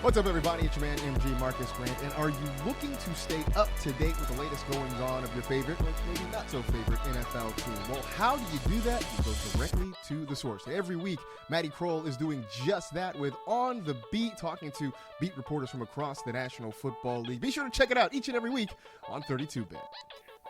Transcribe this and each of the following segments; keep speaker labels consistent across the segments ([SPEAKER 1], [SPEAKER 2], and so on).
[SPEAKER 1] What's up, everybody? It's your man, MG Marcus Grant. And are you looking to stay up to date with the latest goings-on of your favorite, or maybe not so favorite NFL team? Well, how do you do that? You go directly to the source. Every week, Madi is doing just that with On the Beat, talking to beat reporters from across the National Football League. Be sure to check it out each and every week on 32-Bit.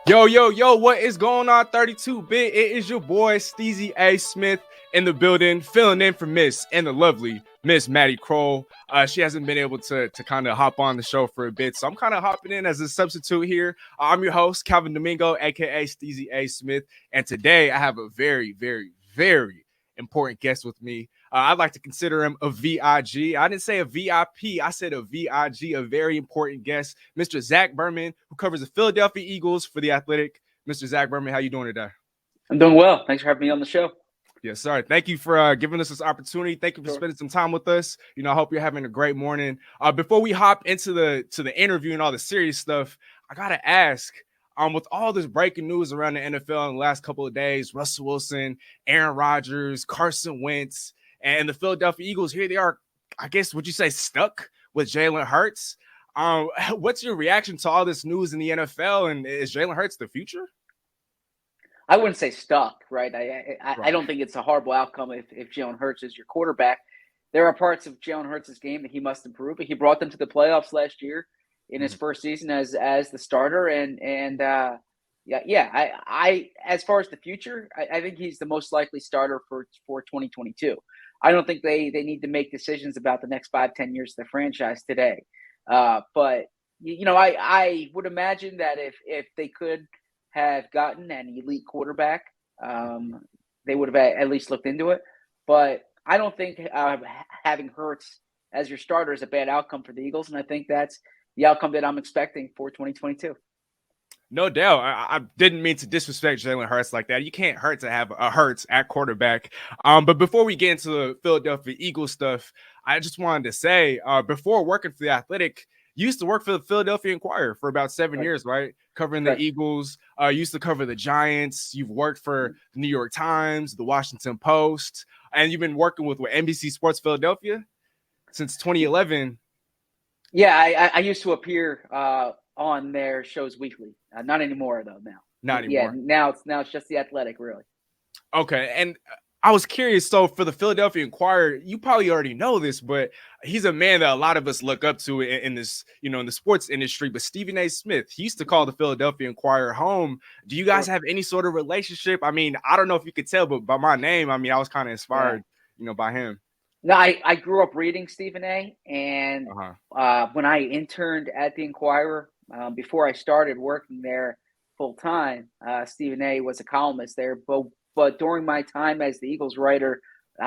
[SPEAKER 2] Yo, what is going on, 32-Bit? It is your boy, Steezy A. Smith, in the building, filling in for Miss and the lovely Miss Madi Kroll. She hasn't been able to kind of hop on the show for a bit, so I'm kind of hopping in as a substitute here. I'm your host, Calvin Domingo, a.k.a. Steezy A. Smith, and today I have a very, very, very important guest with me. I'd like to consider him a VIG. I didn't say a VIP. I said a VIG, a very important guest, Mr. Zach Berman, who covers the Philadelphia Eagles for The Athletic. Mr. Zach Berman, how you doing today?
[SPEAKER 3] I'm doing well. Thanks for having me on the show.
[SPEAKER 2] Yes, sir. Thank you for giving us this opportunity. Thank you for spending some time with us. You know, I hope you're having a great morning. Before we hop into the interview and all the serious stuff, I gotta ask. With all this breaking news around the NFL in the last couple of days, Russell Wilson, Aaron Rodgers, Carson Wentz, and the Philadelphia Eagles, here they are, I guess, would you say stuck with Jalen Hurts? What's your reaction to all this news in the NFL, and is Jalen Hurts the future?
[SPEAKER 3] I wouldn't say stuck, right? I don't think it's a horrible outcome if Jalen Hurts is your quarterback. There are parts of Jalen Hurts' game that he must improve, but he brought them to the playoffs last year in his first season as the starter, I as far as the future, I think he's the most likely starter for 2022. I don't think they need to make decisions about the next 5-10 years of the franchise today. But you know, I would imagine that if they could have gotten an elite quarterback, they would have at least looked into it. But I don't think having Hurts as your starter is a bad outcome for the Eagles, and I think that's the outcome that I'm expecting for 2022.
[SPEAKER 2] No doubt. I didn't mean to disrespect Jalen Hurts like that. You can't hurt to have a Hurts at quarterback. But before we get into the Philadelphia Eagles stuff, I just wanted to say, before working for The Athletic, you used to work for the Philadelphia Inquirer for about 7 years, right? Covering the Eagles. Used to cover the Giants. You've worked for the New York Times, the Washington Post, and you've been working with NBC Sports Philadelphia since 2011.
[SPEAKER 3] Yeah, I used to appear on their shows weekly. Not anymore, though.
[SPEAKER 2] Not anymore.
[SPEAKER 3] Yeah, now it's just The Athletic, really.
[SPEAKER 2] Okay, and I was curious. So for the Philadelphia Inquirer, you probably already know this, but he's a man that a lot of us look up to in this, in the sports industry. But Stephen A. Smith, he used to call the Philadelphia Inquirer home. Do you guys have any sort of relationship? I mean, I don't know if you could tell, but by my name, I mean, I was kind of inspired, by him.
[SPEAKER 3] No, I grew up reading Stephen A. And when I interned at the Inquirer, before I started working there full time, Stephen A. was a columnist there. But during my time as the Eagles writer,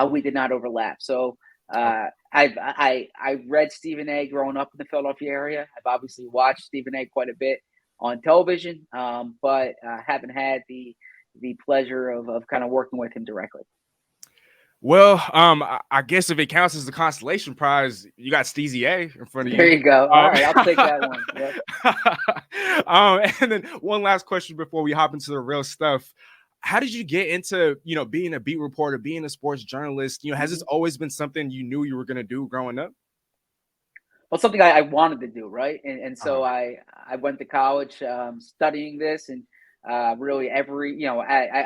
[SPEAKER 3] we did not overlap. So I read Stephen A. growing up in the Philadelphia area. I've obviously watched Stephen A. quite a bit on television, but haven't had the pleasure of kind of working with him directly.
[SPEAKER 2] Well, I guess if it counts as the consolation prize, you got Steezy A in front of you.
[SPEAKER 3] There you go. All right, I'll take that one. Yep.
[SPEAKER 2] And then one last question before we hop into the real stuff. How did you get into, being a beat reporter, being a sports journalist? Has this always been something you knew you were going to do growing up?
[SPEAKER 3] Well, something I wanted to do, right? And so I went to college studying this, and really I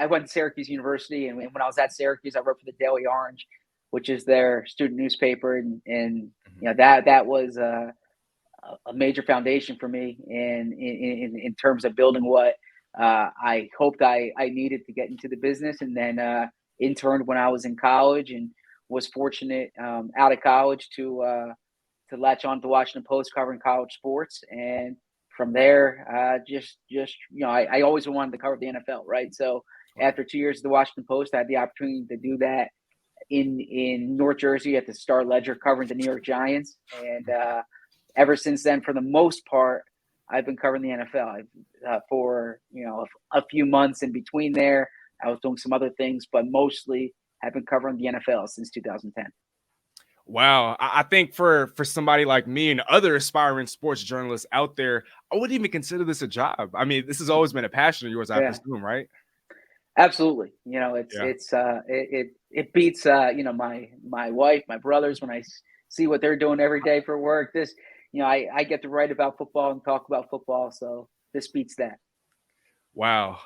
[SPEAKER 3] went to Syracuse University, and when I was at Syracuse, I wrote for the Daily Orange, which is their student newspaper, and that was a major foundation for me in terms of building what I hoped I needed to get into the business. And then interned when I was in college, and was fortunate out of college to latch on to Washington Post covering college sports. And from there, I always wanted to cover the NFL, right? So after 2 years at the Washington Post, I had the opportunity to do that in North Jersey at the Star Ledger covering the New York Giants. And ever since then, for the most part, I've been covering the NFL for a few months in between there. I was doing some other things, but mostly have been covering the NFL since 2010.
[SPEAKER 2] Wow. I think for somebody like me and other aspiring sports journalists out there, I wouldn't even consider this a job. I mean, this has always been a passion of yours, I presume, right?
[SPEAKER 3] Absolutely. It beats my wife, my brothers when I see what they're doing every day for work. This, I get to write about football and talk about football, so this beats that.
[SPEAKER 2] Wow.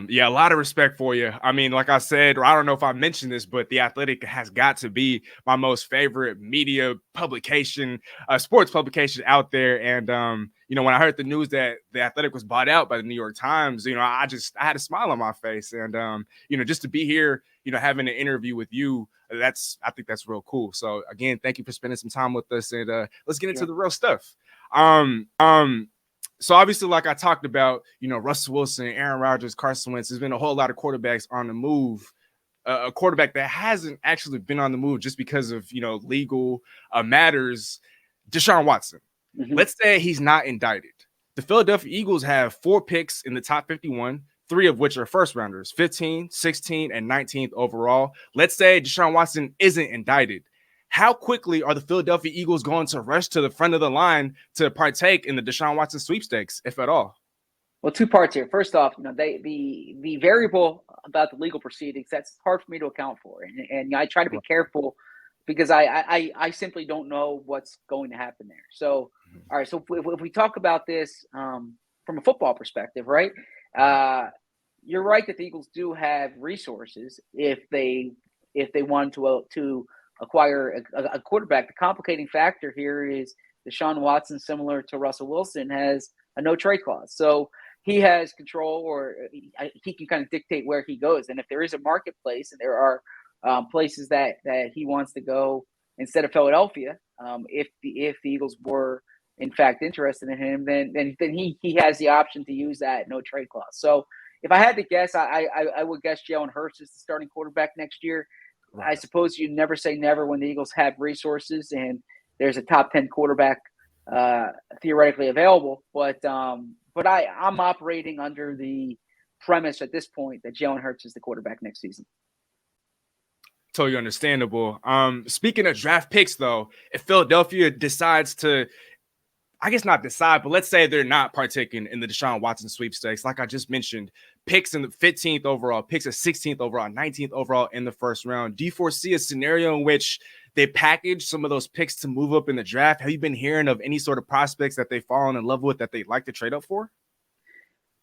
[SPEAKER 2] Yeah, a lot of respect for you. I mean, like I said, or I don't know if I mentioned this, but The Athletic has got to be my most favorite media publication, sports publication out there. And when I heard the news that The Athletic was bought out by the New York Times, I had a smile on my face. And just to be here, having an interview with you, I think that's real cool. So again, thank you for spending some time with us, and let's get into the real stuff. So obviously, like I talked about, Russell Wilson, Aaron Rodgers, Carson Wentz, there's been a whole lot of quarterbacks on the move. A quarterback that hasn't actually been on the move just because of, legal matters, Deshaun Watson.
[SPEAKER 3] Mm-hmm.
[SPEAKER 2] Let's say he's not indicted. The Philadelphia Eagles have 4 picks in the top 51, 3 of which are first rounders, 15, 16, and 19th overall. Let's say Deshaun Watson isn't indicted. How quickly are the Philadelphia Eagles going to rush to the front of the line to partake in the Deshaun Watson sweepstakes, if at all?
[SPEAKER 3] Well, 2 parts here. First off, the variable about the legal proceedings, that's hard for me to account for. And I try to be careful because I simply don't know what's going to happen there. So, all right, so if we talk about this from a football perspective, right, you're right that the Eagles do have resources if they want to acquire a quarterback. The complicating factor here is Deshaun Watson, similar to Russell Wilson, has a no trade clause. So he has control, or he can kind of dictate where he goes. And if there is a marketplace and there are places that he wants to go instead of Philadelphia, if the Eagles were in fact interested in him, then he has the option to use that no trade clause. So if I had to guess, I would guess Jalen Hurts is the starting quarterback next year. Right. I suppose you never say never when the Eagles have resources and there's a top 10 quarterback theoretically available. But I'm operating under the premise at this point that Jalen Hurts is the quarterback next season.
[SPEAKER 2] Totally understandable. Speaking of draft picks, though, if Philadelphia decides to, I guess not decide, but let's say they're not partaking in the Deshaun Watson sweepstakes, like I just mentioned, picks in the 15th overall, picks at 16th overall, 19th overall in the first round. Do you foresee a scenario in which they package some of those picks to move up in the draft? Have you been hearing of any sort of prospects that they've fallen in love with that they'd like to trade up for?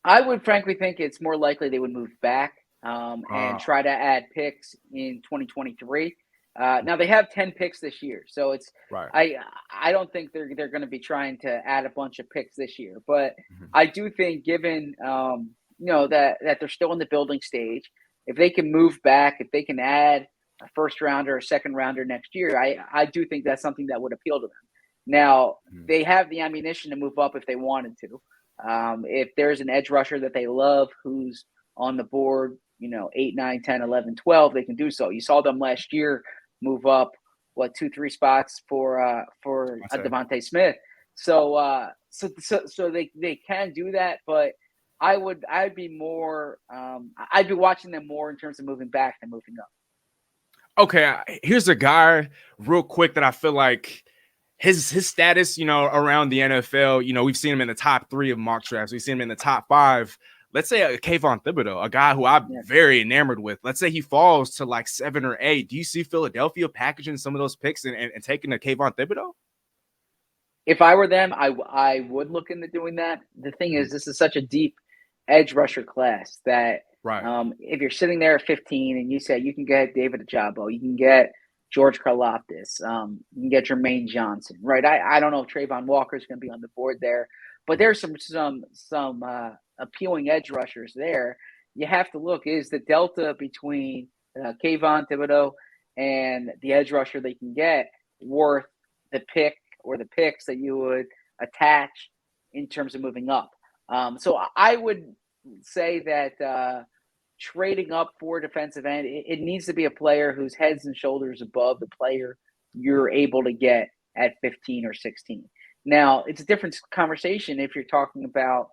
[SPEAKER 3] I would frankly think it's more likely they would move back and try to add picks in 2023. Now they have 10 picks this year, so it's right. I don't think they're going to be trying to add a bunch of picks this year, but I do think given that they're still in the building stage, if they can move back, if they can add a first rounder or second rounder next year, I do think that's something that would appeal to them. Now they have the ammunition to move up if they wanted to. If there's an edge rusher that they love who's on the board, 8, 9, 10, 11, 12, they can do so. You saw them last year move up 2-3 spots for Devontae Smith. So they can do that, but I'd be watching them more in terms of moving back than moving up.
[SPEAKER 2] Okay, here's a guy real quick that I feel like his status, around the NFL, we've seen him in the top 3 of mock drafts. We've seen him in the top 5. Let's say a Kayvon Thibodeau, a guy who I'm very enamored with. Let's say he falls to like 7 or 8. Do you see Philadelphia packaging some of those picks and taking a Kayvon Thibodeau?
[SPEAKER 3] If I were them, I would look into doing that. The thing is, this is such a deep edge rusher class that if you're sitting there at 15 and you say you can get David Ajabo, you can get George Karlaftis, you can get Jermaine Johnson, right? I don't know if Trayvon Walker is going to be on the board there, but there's some appealing edge rushers there. You have to look, is the delta between Kayvon Thibodeau and the edge rusher they can get worth the pick or the picks that you would attach in terms of moving up? So I would say that trading up for defensive end, it needs to be a player who's heads and shoulders above the player you're able to get at 15 or 16. Now, it's a different conversation if you're talking about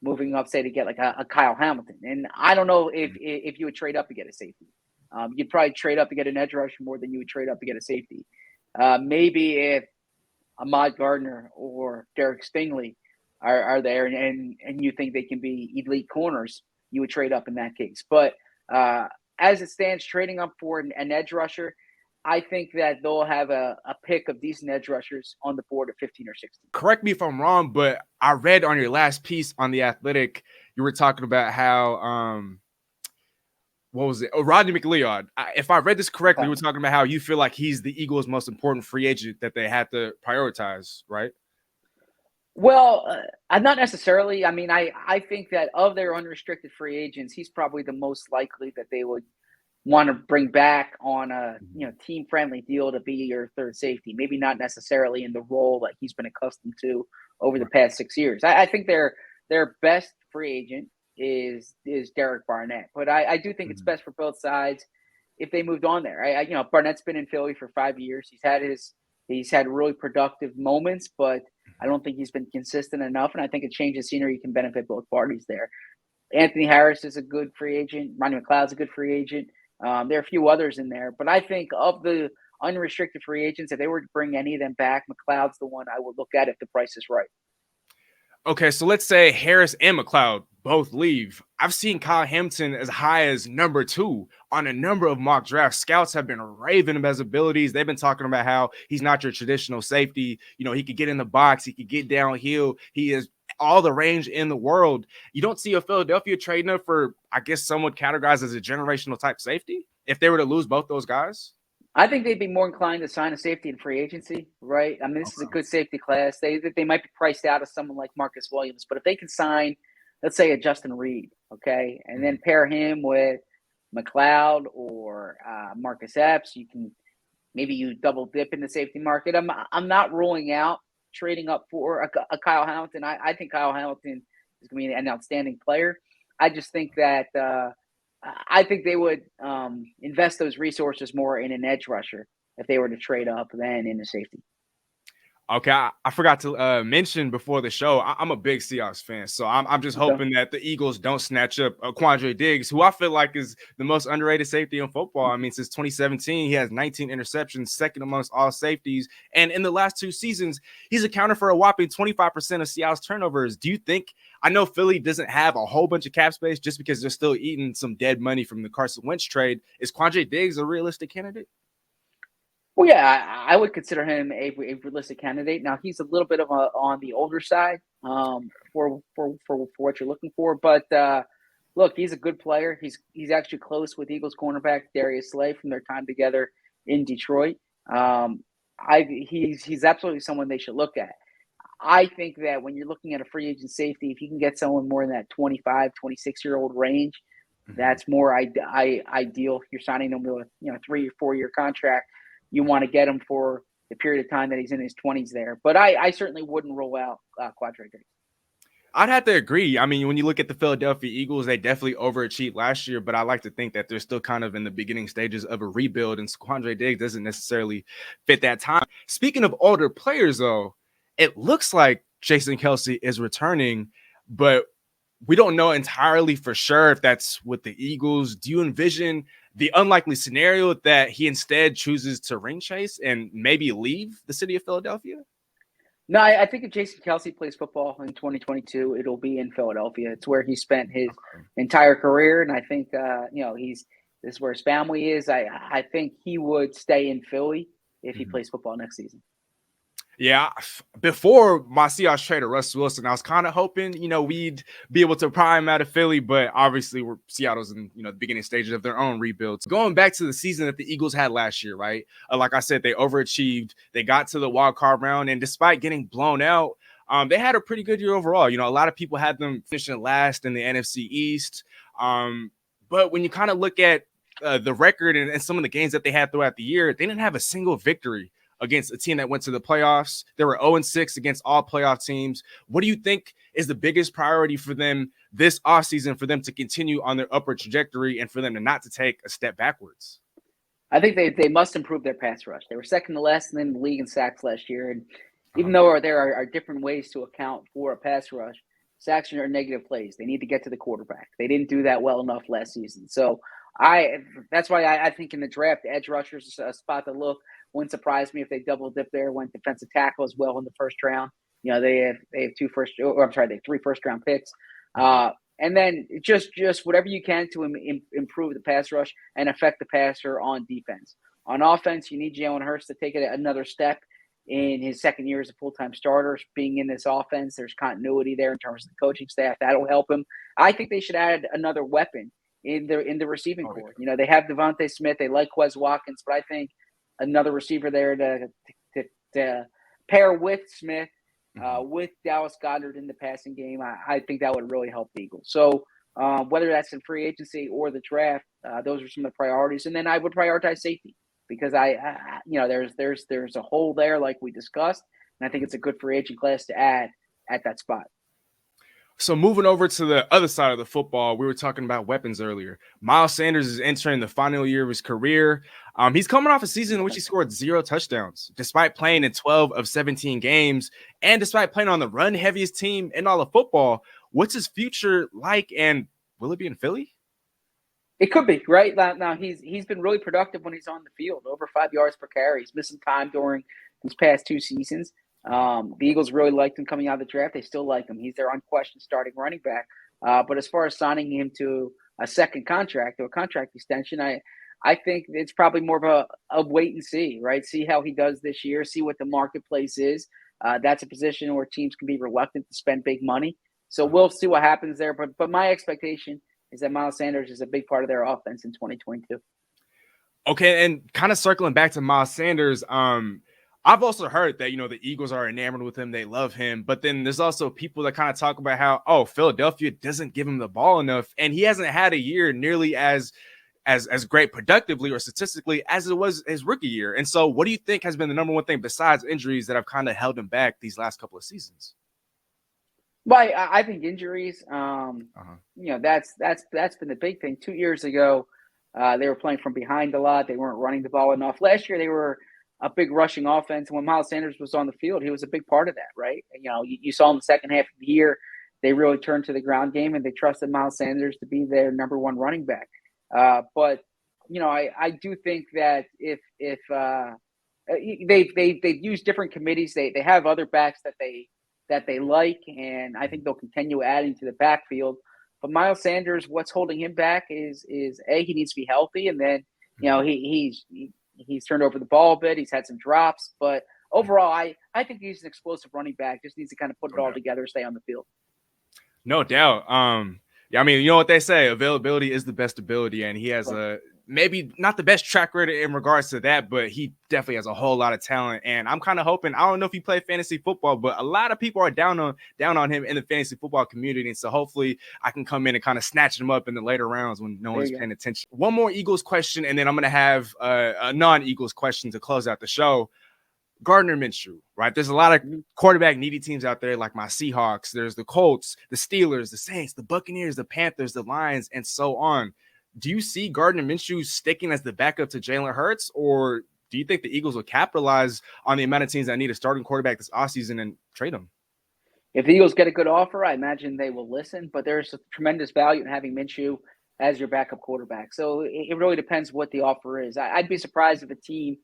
[SPEAKER 3] moving up, say, to get like a Kyle Hamilton. And I don't know if you would trade up to get a safety. You'd probably trade up to get an edge rusher more than you would trade up to get a safety. Maybe if Ahmad Gardner or Derek Stingley are there and you think they can be elite corners, you would trade up in that case. But as it stands, trading up for an edge rusher, I think that they'll have a pick of decent edge rushers on the board at 15 or 16.
[SPEAKER 2] Correct me if I'm wrong, but I read on your last piece on The Athletic, you were talking about how what was it? Oh, Rodney McLeod. If I read this correctly, you were talking about how you feel like he's the Eagles' most important free agent that they had to prioritize, right?
[SPEAKER 3] Well, not necessarily. I mean, I think that of their unrestricted free agents, he's probably the most likely that they would want to bring back on a team friendly deal to be your third safety. Maybe not necessarily in the role that he's been accustomed to over the past 6 years. I think their best free agent is Derek Barnett, but I do think it's best for both sides if they moved on there. Barnett's been in Philly for 5 years. He's had really productive moments, but I don't think he's been consistent enough, and I think a change of scenery can benefit both parties there. Anthony Harris is a good free agent. Ronnie McLeod's a good free agent. There are a few others in there, but I think of the unrestricted free agents, if they were to bring any of them back, McLeod's the one I would look at if the price is right.
[SPEAKER 2] Okay, so let's say Harris and McLeod both leave. I've seen Kyle Hamilton as high as number 2 on a number of mock drafts. Scouts have been raving him his abilities. They've been talking about how he's not your traditional safety. He could get in the box. He could get downhill. He is all the range in the world. You don't see a Philadelphia trading up for, I guess, somewhat categorized as a generational type safety if they were to lose both those guys?
[SPEAKER 3] I think they'd be more inclined to sign a safety in free agency, right? I mean, this is a good safety class. They might be priced out of someone like Marcus Williams, but if they can sign, let's say, a Justin Reed, okay, and then pair him with McLeod or Marcus Epps, you double dip in the safety market. I'm not ruling out trading up for a Kyle Hamilton. I think Kyle Hamilton is going to be an outstanding player. I just think that I think they would invest those resources more in an edge rusher if they were to trade up than in a safety.
[SPEAKER 2] Okay, I forgot to mention before the show, I'm a big Seahawks fan, so I'm just hoping that the Eagles don't snatch up Quandre Diggs, who I feel like is the most underrated safety in football. I mean, since 2017, he has 19 interceptions, second amongst all safeties, and in the last 2 seasons, he's accounted for a whopping 25% of Seattle's turnovers. Do you think? I know Philly doesn't have a whole bunch of cap space just because they're still eating some dead money from the Carson Wentz trade. Is Quandre Diggs a realistic candidate?
[SPEAKER 3] Well, yeah, I would consider him a realistic candidate. Now, he's a little bit of on the older side for what you're looking for. But look, he's a good player. He's actually close with Eagles cornerback Darius Slay from their time together in Detroit. He's absolutely someone they should look at. I think that when you're looking at a free agent safety, if you can get someone more in that 25, 26-year-old range, that's more ideal. You're signing them to a 3 or 4 year contract. You want to get him for the period of time that he's in his 20s there. But I certainly wouldn't rule out Quandre Diggs.
[SPEAKER 2] I'd have to agree. I mean, when you look at the Philadelphia Eagles, they definitely overachieved last year, but I like to think that they're still kind of in the beginning stages of a rebuild, and Quandre Diggs doesn't necessarily fit that time. Speaking of older players, though, it looks like Jason KELCE is returning, but we don't know entirely for sure if that's with the Eagles. Do you envision the unlikely scenario that he instead chooses to ring chase and maybe leave the city of Philadelphia?
[SPEAKER 3] No, I think if Jason KELCE plays football in 2022, it'll be in Philadelphia. It's where he spent his entire career, and I think this is where his family is. I think he would stay in Philly if he plays football next season.
[SPEAKER 2] Yeah, before my Seahawks traded Russell Wilson, I was kind of hoping, we'd be able to pry him out of Philly, but obviously Seattle's in, the beginning stages of their own rebuilds. Going back to the season that the Eagles had last year, right? Like I said, they overachieved. They got to the wild card round, and despite getting blown out, they had a pretty good year overall. A lot of people had them finishing last in the NFC East. But when you kind of look at the record and some of the games that they had throughout the year, they didn't have a single victory against a team that went to the playoffs. They were 0-6 against all playoff teams. What do you think is the biggest priority for them this offseason for them to continue on their upward trajectory and for them to not to take a step backwards?
[SPEAKER 3] I think they must improve their pass rush. They were second to last in the league in sacks last year. And even though there are different ways to account for a pass rush, sacks are negative plays. They need to get to the quarterback. They didn't do that well enough last season. So that's why I think in the draft, edge rushers is a spot to look. Wouldn't surprise me if they double dip there, went defensive tackle as well in the first round. They have they have 3 first round picks. And then just whatever you can to improve the pass rush and affect the passer on defense. On offense, you need Jalen Hurts to take it another step in his second year as a full-time starter. Being in this offense, there's continuity there in terms of the coaching staff. That'll help him. I think they should add another weapon in the receiving core. You know, they have Devontae Smith, they like Quez Watkins, but I think another receiver there to pair with Smith, with Dallas Goedert in the passing game, I think that would really help the Eagles. So whether that's in free agency or the draft, those are some of the priorities. And then I would prioritize safety because there's a hole there like we discussed, and I think it's a good free agent class to add at that spot.
[SPEAKER 2] So moving over to the other side of the football, we were talking about weapons earlier. Miles Sanders is entering the final year of his career. He's coming off a season in which he scored 0 touchdowns, despite playing in 12 of 17 games, and despite playing on the run-heaviest team in all of football. What's his future like, and will it be in Philly?
[SPEAKER 3] It could be, right? Now he's been really productive when he's on the field, over 5 yards per carry. He's missing time during these past 2 seasons. The Eagles really liked him coming out of the draft. They still like him. He's their unquestioned starting running back. But as far as signing him to a second contract or a contract extension, I think it's probably more of a wait and see, right? See how he does this year, see what the marketplace is. That's a position where teams can be reluctant to spend big money. So we'll see what happens there. But my expectation is that Miles Sanders is a big part of their offense in 2022.
[SPEAKER 2] Okay, and kind of circling back to Miles Sanders, I've also heard that, the Eagles are enamored with him. They love him. But then there's also people that kind of talk about how, Philadelphia doesn't give him the ball enough. And he hasn't had a year nearly as great productively or statistically as it was his rookie year. And so what do you think has been the number one thing besides injuries that have kind of held him back these last couple of seasons?
[SPEAKER 3] Well, I think injuries, that's been the big thing. 2 years ago, they were playing from behind a lot. They weren't running the ball enough. Last year, they were a big rushing offense. And when Miles Sanders was on the field, he was a big part of that, right? You saw in the second half of the year, they really turned to the ground game and they trusted Miles Sanders to be their number one running back. But I do think that if they've used different committees, they have other backs that they like, and I think they'll continue adding to the backfield. But Miles Sanders, what's holding him back is he needs to be healthy, and then he's turned over the ball a bit. He's had some drops, but overall, I think he's an explosive running back. Just needs to kind of put it all together, stay on the field.
[SPEAKER 2] No doubt. I mean, you know what they say, availability is the best ability, and he has maybe not the best track record in regards to that, but he definitely has a whole lot of talent. And I'm kind of hoping, I don't know if he played fantasy football, but a lot of people are down on him in the fantasy football community. And so hopefully I can come in and kind of snatch him up in the later rounds when no one's paying attention. One more Eagles question, and then I'm going to have a non-Eagles question to close out the show. Gardner Minshew, right? There's a lot of quarterback needy teams out there, like my Seahawks. There's the Colts, the Steelers, the Saints, the Buccaneers, the Panthers, the Lions, and so on. Do you see Gardner Minshew sticking as the backup to Jalen Hurts, or do you think the Eagles will capitalize on the amount of teams that need a starting quarterback this offseason and trade him?
[SPEAKER 3] If the Eagles get a good offer, I imagine they will listen, but there's a tremendous value in having Minshew as your backup quarterback. So it really depends what the offer is. I'd be surprised if a team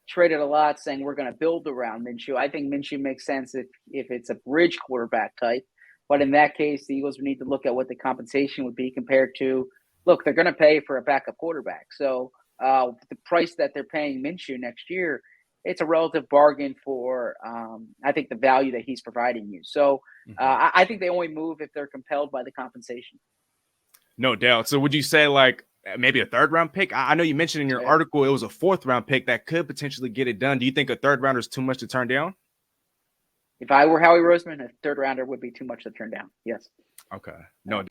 [SPEAKER 3] traded a lot saying we're going to build around Minshew. I think Minshew makes sense if it's a bridge quarterback type. But in that case, the Eagles would need to look at what the compensation would be compared to, look, they're going to pay for a backup quarterback. So the price that they're paying Minshew next year, it's a relative bargain for, I think, the value that he's providing you. So I think they only move if they're compelled by the compensation.
[SPEAKER 2] No doubt. So would you say like maybe a third round pick? I know you mentioned in your article it was a fourth round pick that could potentially get it done. Do you think a third rounder is too much to turn down?
[SPEAKER 3] If I were Howie Roseman, a third rounder would be too much to turn down. Yes.
[SPEAKER 2] Okay. No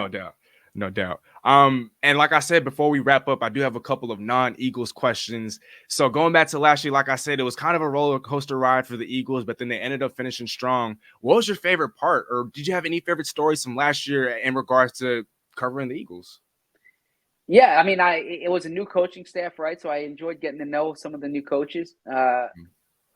[SPEAKER 2] doubt. No doubt. And like I said, before we wrap up, I do have a couple of non-Eagles questions. So going back to last year, like I said, it was kind of a roller coaster ride for the Eagles, but then they ended up finishing strong. What was your favorite part, or did you have any favorite stories from last year in regards to covering the Eagles?
[SPEAKER 3] Yeah, I mean, it was a new coaching staff, right? So I enjoyed getting to know some of the new coaches.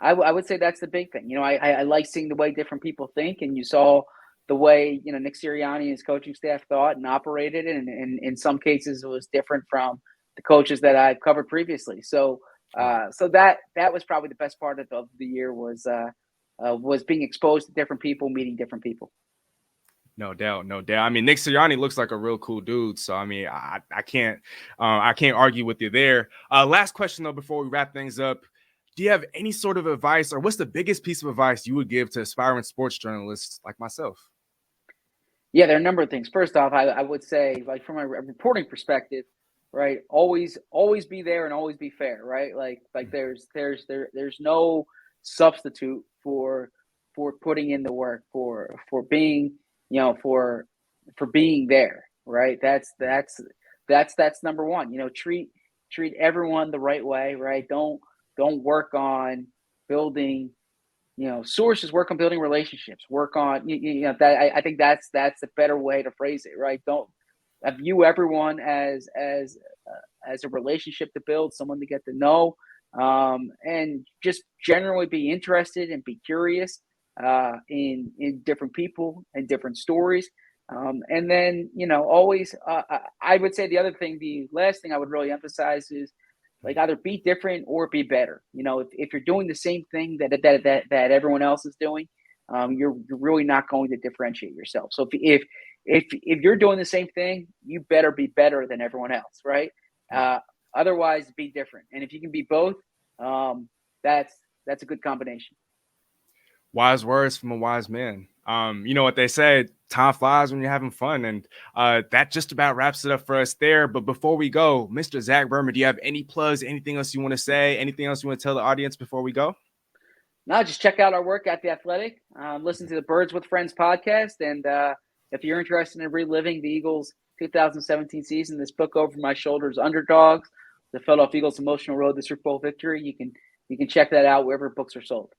[SPEAKER 3] I would say that's the big thing. I like seeing the way different people think, and you saw the way, Nick Sirianni and his coaching staff thought and operated. And in some cases, it was different from the coaches that I've covered previously. So that was probably the best part of the year was being exposed to different people, meeting different people.
[SPEAKER 2] No doubt, no doubt. I mean, Nick Sirianni looks like a real cool dude. So I mean, I can't argue with you there. Last question though, before we wrap things up, do you have any sort of advice, or what's the biggest piece of advice you would give to aspiring sports journalists like myself?
[SPEAKER 3] Yeah, there are a number of things. First off, I would say, like from a reporting perspective, right? Always be there and always be fair, right? Like there's no substitute for putting in the work, for being, for being there, right? That's number one. Treat everyone the right way, right? Don't work on building, sources, work on building relationships, work on, that I think that's a better way to phrase it, right? Don't view everyone as a relationship to build, someone to get to know, and just generally be interested and be curious in different people and different stories. And then, always, I would say the last thing I would really emphasize is, like, either be different or be better. If you're doing the same thing that everyone else is doing, you're really not going to differentiate yourself. So if you're doing the same thing, you better be better than everyone else, right? Otherwise, be different. And if you can be both, that's a good combination.
[SPEAKER 2] Wise words from a wise man. You know what they say, time flies when you're having fun. And that just about wraps it up for us there. But before we go, Mr. Zach Berman, do you have any plugs, anything else you want to say, anything else you want to tell the audience before we go?
[SPEAKER 3] No, just check out our work at The Athletic. Listen to the Birds with Friends podcast. And if you're interested in reliving the Eagles' 2017 season, this book, Over My Shoulders, Underdogs, the Philadelphia Eagles' emotional road to Super Bowl victory, you can check that out wherever books are sold.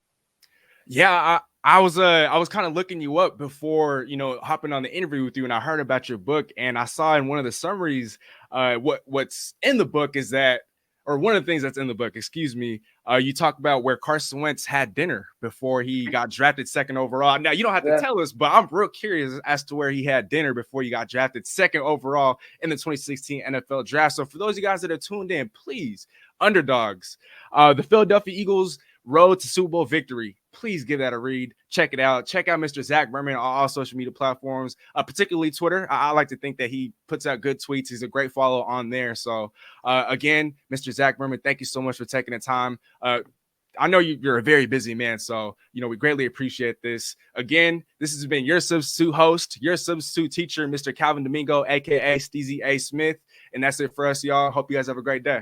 [SPEAKER 2] Yeah, I was kind of looking you up before, hopping on the interview with you, and I heard about your book, and I saw in one of the summaries, what's in the book is that, or one of the things that's in the book, excuse me, you talk about where Carson Wentz had dinner before he got drafted second overall. Now, you don't have to tell us, but I'm real curious as to where he had dinner before he got drafted second overall in the 2016 NFL draft. So for those of you guys that are tuned in, please, Underdogs, the Philadelphia Eagles road to Super Bowl victory. Please give that a read. Check it out. Check out Mr. Zach Berman on all social media platforms, particularly Twitter. I like to think that he puts out good tweets. He's a great follow on there. So, again, Mr. Zach Berman, thank you so much for taking the time. I know you're a very busy man, so, we greatly appreciate this. Again, this has been your substitute host, your substitute teacher, Mr. Calvin Domingo, a.k.a. Steezy A. Smith. And that's it for us, y'all. Hope you guys have a great day.